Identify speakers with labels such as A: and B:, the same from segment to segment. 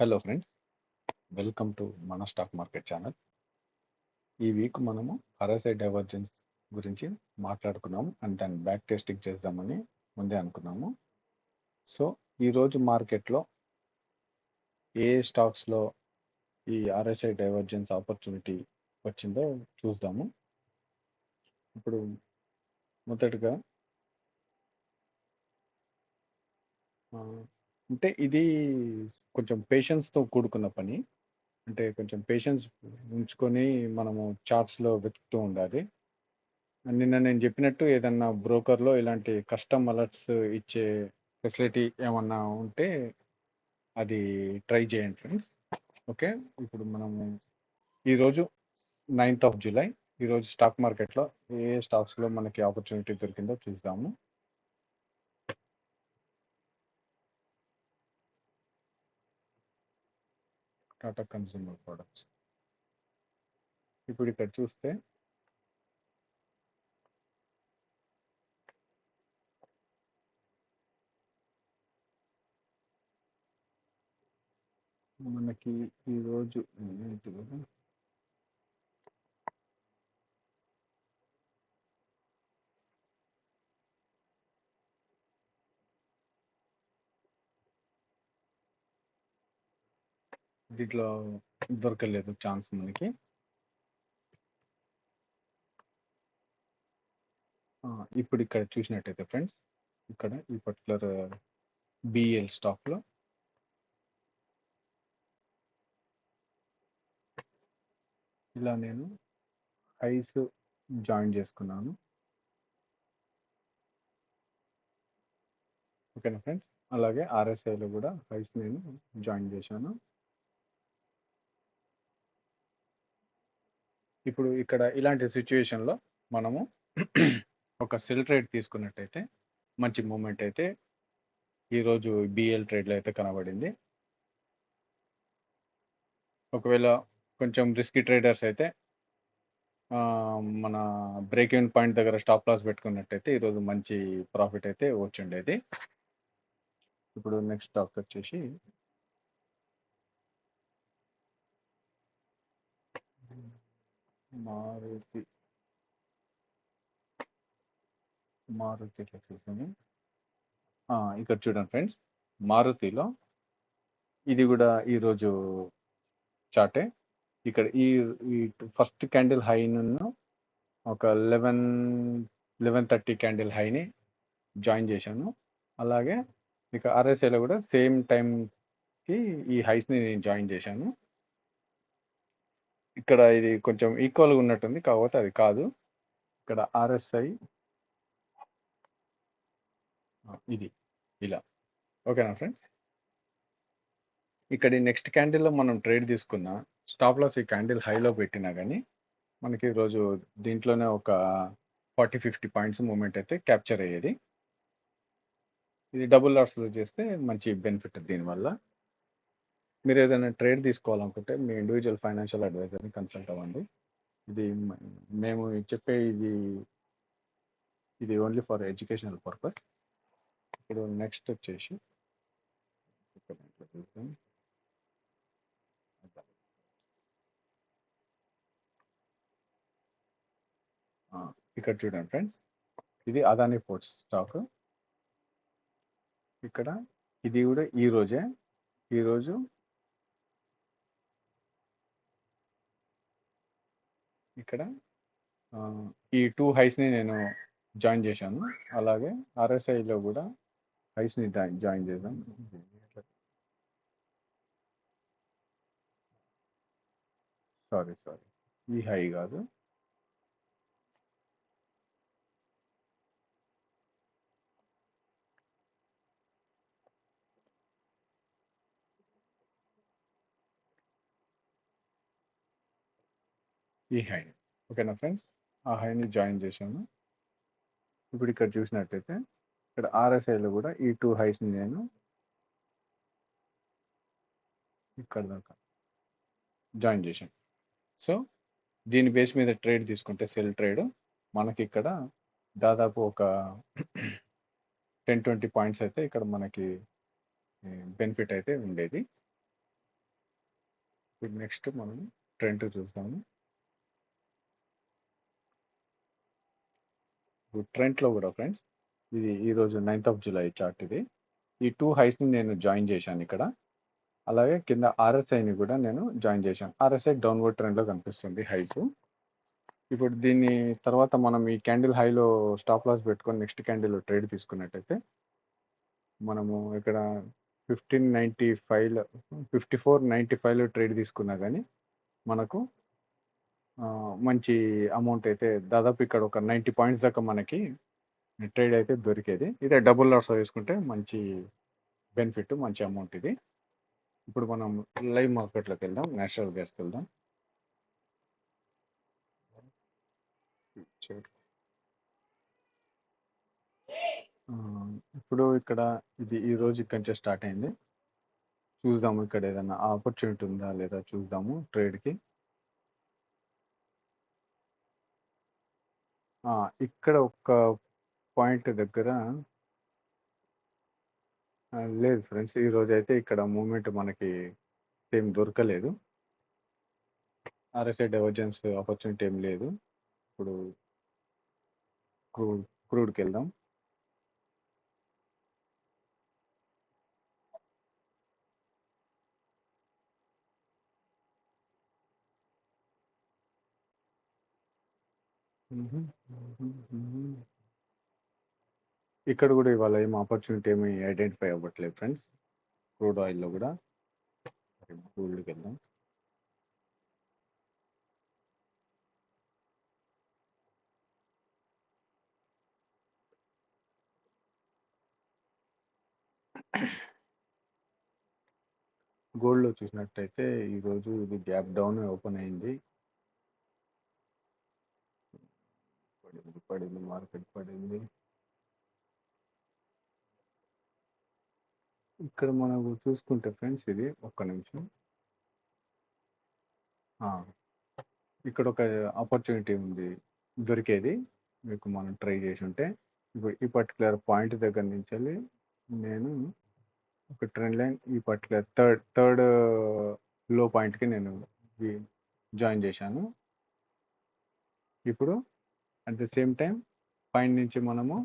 A: Hello friends, welcome to మన stock market channel. ఈ week మనము RSI డైవర్జెన్స్ గురించి మాట్లాడుకున్నాము అండ్ దాన్ని బ్యాక్ టెస్టింగ్ చేద్దామని ముందే అనుకున్నాము. సో ఈరోజు మార్కెట్లో ఏ స్టాక్స్లో ఈ RSI డైవర్జెన్స్ ఆపర్చునిటీ వచ్చిందో చూద్దాము. ఇప్పుడు మొదటగా అంటే ఇది కొంచెం పేషెన్స్తో కూడుకున్న పని. అంటే కొంచెం పేషెన్స్ ఉంచుకొని మనము చార్ట్స్లో వెతుకుతూ ఉండాలి. నిన్న నేను చెప్పినట్టు ఏదన్నా బ్రోకర్లో ఇలాంటి కస్టమ్ అలర్ట్స్ ఇచ్చే ఫెసిలిటీ ఏమన్నా ఉంటే అది ట్రై చేయండి ఫ్రెండ్స్. ఓకే, ఇప్పుడు మనము ఈరోజు 9th of July, ఈరోజు స్టాక్ మార్కెట్లో ఏ స్టాక్స్లో మనకి ఆపర్చునిటీ దొరికిందో చూద్దాము. Tata consumer products. ఇప్పుడు ఇక్కడ చూస్తే మనకి ఈరోజు దీంట్లో దొరకలేదు ఛాన్స్ మనకి. ఇప్పుడు ఇక్కడ చూసినట్టయితే ఫ్రెండ్స్, ఇక్కడ ఈ పర్టికులర్ BEL స్టాక్లో ఇలా నేను హైస్ జాయిన్ చేసుకున్నాను. ఓకేనా ఫ్రెండ్స్, అలాగే RSIలో కూడా హైస్ నేను జాయిన్ చేశాను. ఇప్పుడు ఇక్కడ ఇలాంటి సిచ్యువేషన్లో మనము ఒక సెల్ ట్రేడ్ తీసుకున్నట్టయితే మంచి మూమెంట్ అయితే ఈరోజు BEL ట్రేడ్లో అయితే కనబడింది. ఒకవేళ కొంచెం రిస్కీ ట్రేడర్స్ అయితే మన బ్రేక్ ఈవెన్ పాయింట్ దగ్గర స్టాప్ లాస్ పెట్టుకున్నట్టయితే ఈరోజు మంచి ప్రాఫిట్ అయితే వచ్చిండేది. ఇప్పుడు నెక్స్ట్ స్టాక్ వచ్చేసి మారుతి చూసాము. ఇక్కడ చూడండి ఫ్రెండ్స్, మారుతిలో ఇది కూడా ఈరోజు చార్టే. ఇక్కడ ఈ ఫస్ట్ క్యాండిల్ హైను ఒక 11:30 క్యాండిల్ హైని జాయిన్ చేశాను. అలాగే ఇక RSIలో కూడా సేమ్ టైంకి ఈ హైస్ని నేను జాయిన్ చేశాను. ఇక్కడ ఇది కొంచెం ఈక్వల్గా ఉన్నట్టుంది, కాకపోతే అది కాదు. ఇక్కడ RSI ఇది ఇలా. ఓకేనా ఫ్రెండ్స్, ఇక్కడ నెక్స్ట్ క్యాండిల్లో మనం ట్రేడ్ తీసుకున్న స్టాప్ లాస్ ఈ క్యాండిల్ హైలో పెట్టినా కానీ మనకి ఈరోజు దీంట్లోనే ఒక 40-50 పాయింట్స్ మూమెంట్ అయితే క్యాప్చర్ అయ్యేది. ఇది డబుల్ లాట్స్లో చేస్తే మంచి బెనిఫిట్ దీనివల్ల. మీరు ఏదైనా ట్రేడ్ తీసుకోవాలనుకుంటే మీ ఇండివిజువల్ ఫైనాన్షియల్ అడ్వైజర్ని కన్సల్ట్ అవ్వండి. ఇది మేము చెప్పే ఇది ఓన్లీ ఫర్ ఎడ్యుకేషనల్ పర్పస్. ఇప్పుడు నెక్స్ట్ వచ్చేసి ఇక్కడ చూడండి ఫ్రెండ్స్, ఇది అదానీ పోర్ట్స్ స్టాక్. ఇక్కడ ఇది కూడా ఈరోజు ఇక్కడ ఈ 2 హైస్ని నేను జాయిన్ చేశాను. అలాగే RSIలో కూడా హైస్ని జాయిన్ చేశాను. సారీ, ఈ హై కాదు, ఈ హై. ఓకేనా ఫ్రెండ్స్, ఆ హైని జాయిన్ చేశాను. ఇప్పుడు ఇక్కడ చూసినట్టయితే ఇక్కడ RSIలో కూడా ఈ 2 హైస్ని నేను ఇక్కడ దాకా జాయిన్ చేశాను. సో దీని బేస్ మీద ట్రేడ్ తీసుకుంటే సెల్ ట్రేడ్ మనకి ఇక్కడ దాదాపు ఒక 10-20 పాయింట్స్ అయితే ఇక్కడ మనకి బెనిఫిట్ అయితే ఉండేది. ఇప్పుడు నెక్స్ట్ మనం ట్రెండ్ చూస్తాము. ఇప్పుడు ట్రెండ్లో కూడా ఫ్రెండ్స్, ఇది ఈరోజు 9th of July చార్ట్. ఇది ఈ 2 హైస్ని నేను జాయిన్ చేశాను ఇక్కడ. అలాగే కింద ఆర్ఎస్ఐని కూడా నేను జాయిన్ చేశాను. ఆర్ఎస్ఐ డౌన్వర్డ్ ట్రెండ్లో కనిపిస్తుంది హైస్. ఇప్పుడు దీన్ని తర్వాత మనం ఈ క్యాండిల్ హైలో స్టాప్ లాస్ పెట్టుకొని నెక్స్ట్ క్యాండిల్ ట్రేడ్ తీసుకున్నట్టయితే మనము ఇక్కడ 1595 5495లో ట్రేడ్ తీసుకున్నా కానీ మనకు మంచి అమౌంట్ అయితే దాదాపు ఇక్కడ ఒక 90 పాయింట్స్ దాకా మనకి ట్రేడ్ అయితే దొరికేది. ఇదే డబుల్ లాస్ వేసుకుంటే మంచి బెనిఫిట్, మంచి అమౌంట్ ఇది. ఇప్పుడు మనం లైవ్ మార్కెట్లోకి వెళ్దాం, నేచురల్ గ్యాస్కి వెళ్దాం. ఇప్పుడు ఇక్కడ ఇది ఈ రోజు ఇక్కడి నుంచే స్టార్ట్ అయింది. చూద్దాము ఇక్కడ ఏదైనా ఆపర్చునిటీ ఉందా లేదా చూద్దాము ట్రేడ్కి. ఇక్కడ ఒక పాయింట్ దగ్గర లేదు ఫ్రెండ్స్, ఈ రోజు అయితే ఇక్కడ మూమెంట్ మనకి ఏం దొరకలేదు. ఆర్ఎస్ఐ డైవర్జెన్స్ ఆపర్చునిటీ ఏం లేదు. ఇప్పుడు క్రూడ్కి వెళ్దాం. ఇక్కడ కూడా ఇవాళ ఏం ఆపర్చునిటీ ఏమి ఐడెంటిఫై అవ్వట్లేదు ఫ్రెండ్స్. క్రూడ్ ఆయిల్లో కూడా గోల్డ్కి వెళ్దాం. గోల్డ్లో చూసినట్టయితే ఈరోజు ఇది గ్యాప్ డౌన్ ఓపెన్ అయింది. పడింది మార్కెట్ పడింది. ఇక్కడ మనకు చూసుకుంటే ఫ్రెండ్స్, ఇది ఒక్క నిమిషం, ఇక్కడ ఒక ఆపర్చునిటీ ఉంది దొరికేది మీకు మనం ట్రై చేసి ఉంటే. ఇప్పుడు ఈ పర్టికులర్ పాయింట్ దగ్గర నుంచి వెళ్ళి నేను ఒక ట్రెండ్ లైన్ ఈ పర్టికులర్ థర్డ్ లో పాయింట్కి నేను జాయిన్ చేశాను. ఇప్పుడు అట్ ద సేమ్ టైం పైన నుంచి మనము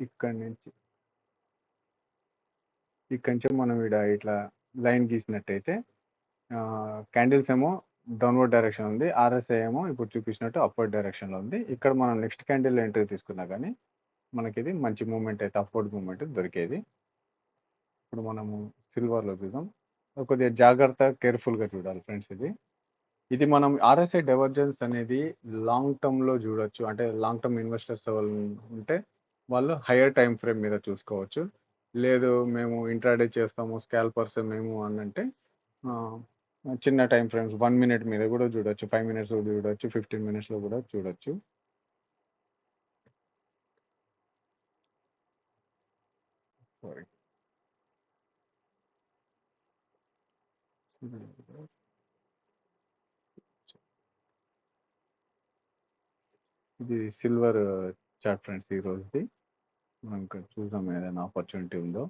A: ఇక్కడి నుంచి మనం ఇట్లా లైన్ గీసినట్టయితే క్యాండిల్స్ ఏమో డౌన్వర్డ్ డైరెక్షన్ ఉంది, ఆర్ఎస్ఐ ఏమో ఇప్పుడు చూపించినట్టు అప్వర్డ్ డైరెక్షన్లో ఉంది. ఇక్కడ మనం నెక్స్ట్ క్యాండిల్ ఎంట్రీ తీసుకున్నా కానీ మనకి ఇది మంచి మూమెంట్ అయితే అప్వర్డ్ మూమెంట్ దొరికేది. ఇప్పుడు మనము సిల్వర్లో చూద్దాం. కొద్దిగా జాగ్రత్త కేర్ఫుల్గా చూడాలి ఫ్రెండ్స్. ఇది మనం ఆర్ఎస్ఐ డైవర్జెన్స్ అనేది లాంగ్ టర్మ్లో చూడొచ్చు. అంటే లాంగ్ టర్మ్ ఇన్వెస్టర్స్ ఉంటే వాళ్ళు హయ్యర్ టైం ఫ్రేమ్ మీద చూసుకోవచ్చు. లేదు మేము ఇంట్రాడే చేస్తాము స్కాల్పర్స్ మేము అని అంటే చిన్న టైం ఫ్రేమ్స్ 1 minute మీద కూడా చూడొచ్చు, 5 minutes కూడా చూడొచ్చు, 15 minutesలో కూడా చూడొచ్చు. ఇది సిల్వర్ చార్ట్ ఫ్రెండ్స్ ఈ రోజుది. మనం ఇక్కడ చూద్దాం ఏదైనా ఆపర్చునిటీ ఉందో.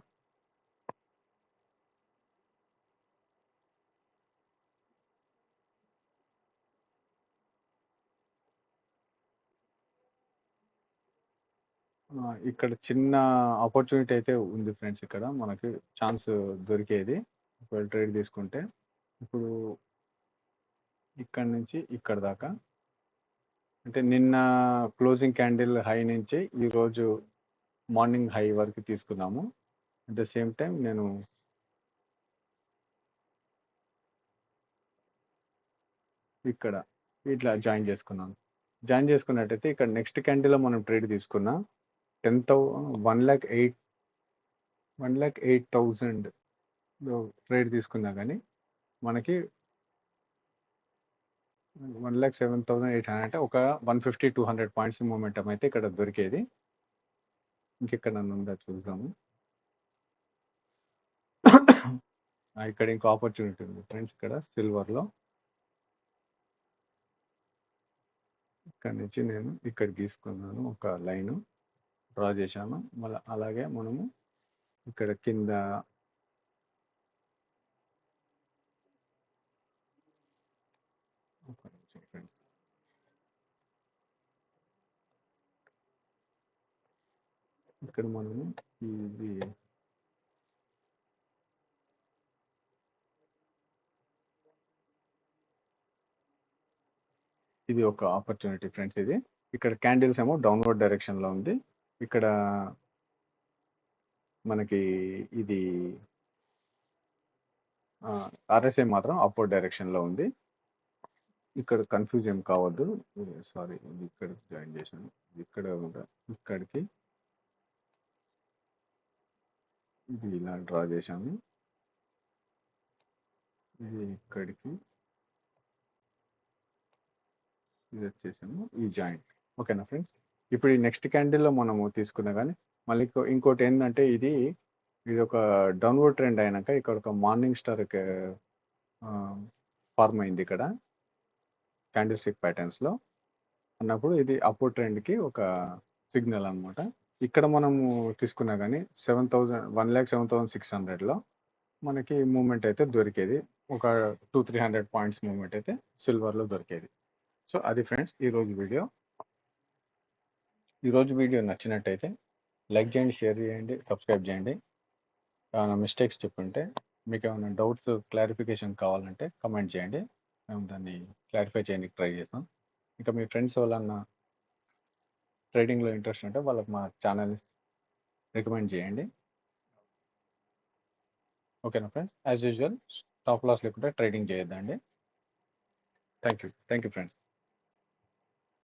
A: ఇక్కడ చిన్న ఆపర్చునిటీ అయితే ఉంది ఫ్రెండ్స్. ఇక్కడ మనకి ఛాన్స్ దొరికేది ఒకవేళ ట్రేడ్ తీసుకుంటే. ఇప్పుడు ఇక్కడ నుంచి ఇక్కడ దాకా అంటే నిన్న క్లోజింగ్ క్యాండిల్ హై నుంచి ఈరోజు మార్నింగ్ హై వరకు తీసుకున్నాము. అట్ ద సేమ్ టైం నేను ఇక్కడ ఇట్లా జాయిన్ చేసుకున్నాను. జాయిన్ చేసుకున్నట్టయితే ఇక్కడ నెక్స్ట్ క్యాండిల్లో మనం ట్రేడ్ తీసుకున్నా 1,08,000 ట్రేడ్ తీసుకున్నా కానీ మనకి 1,07,800 అంటే ఒక 150-200 పాయింట్స్ మూమెంటం అయితే ఇక్కడ దొరికేది. ఇంకెక్కడ నన్ను ఉందా చూద్దాము. ఇక్కడ ఇంకో ఆపర్చునిటీ ఉంది ఫ్రెండ్స్. ఇక్కడ సిల్వర్లో ఇక్కడ నుంచి నేను ఇక్కడ గీసుకున్నాను, ఒక లైను డ్రా చేశాను. మళ్ళీ అలాగే మనము ఇక్కడ కింద ఇక్కడ మనము ఇది ఇది ఒక ఆపర్చునిటీ ఫ్రెండ్స్. ఇది ఇక్కడ క్యాండిల్స్ ఏమో డౌన్వర్డ్ డైరెక్షన్లో ఉంది. ఇక్కడ మనకి ఇది ఆర్ఎస్ఐ మాత్రం అప్వర్డ్ డైరెక్షన్లో ఉంది. ఇక్కడ కన్ఫ్యూజ్ ఏం కావద్దు. సారీ, ఇది ఇక్కడ జాయిన్ చేశాను. ఇక్కడ కూడా ఇక్కడికి ఇది ఇలా డ్రా చేశాను. ఇది ఇక్కడికి ఇది వచ్చేసాము ఈ జాయింట్. ఓకేనా ఫ్రెండ్స్? ఇప్పుడు ఈ నెక్స్ట్ క్యాండిల్లో మనము తీసుకున్నా కానీ మళ్ళీ ఇంకోటి ఏంటంటే ఇది ఒక డౌన్వర్డ్ ట్రెండ్ అయినాక ఇక్కడ ఒక మార్నింగ్ స్టార్ ఫార్మ్ అయింది ఇక్కడ క్యాండిల్ స్టిక్ ప్యాటర్న్స్లో అన్నప్పుడు ఇది అప్వర్డ్ ట్రెండ్కి ఒక సిగ్నల్ అనమాట. ఇక్కడ మనము తీసుకున్నా కానీ 1,07,600లో మనకి మూమెంట్ అయితే దొరికేది. ఒక 200-300 పాయింట్స్ మూమెంట్ అయితే సిల్వర్లో దొరికేది. సో అది ఫ్రెండ్స్ ఈరోజు వీడియో. ఈరోజు వీడియో నచ్చినట్టయితే లైక్ చేయండి, షేర్ చేయండి, సబ్స్క్రైబ్ చేయండి. ఏమైనా మిస్టేక్స్ చెప్పుంటే, మీకు ఏమైనా డౌట్స్ క్లారిఫికేషన్ కావాలంటే కమెంట్ చేయండి. మేము దాన్ని క్లారిఫై చేయడానికి ట్రై చేస్తాం. ఇంకా మీ ఫ్రెండ్స్ వాళ్ళన్నా ట్రేడింగ్లో ఇంట్రెస్ట్ ఉంటే వాళ్ళకి మా ఛానల్ రికమెండ్ చేయండి. ఓకేనా friends? As usual stop loss లేకుండా ట్రేడింగ్ చేయొద్దండి. Thank you friends.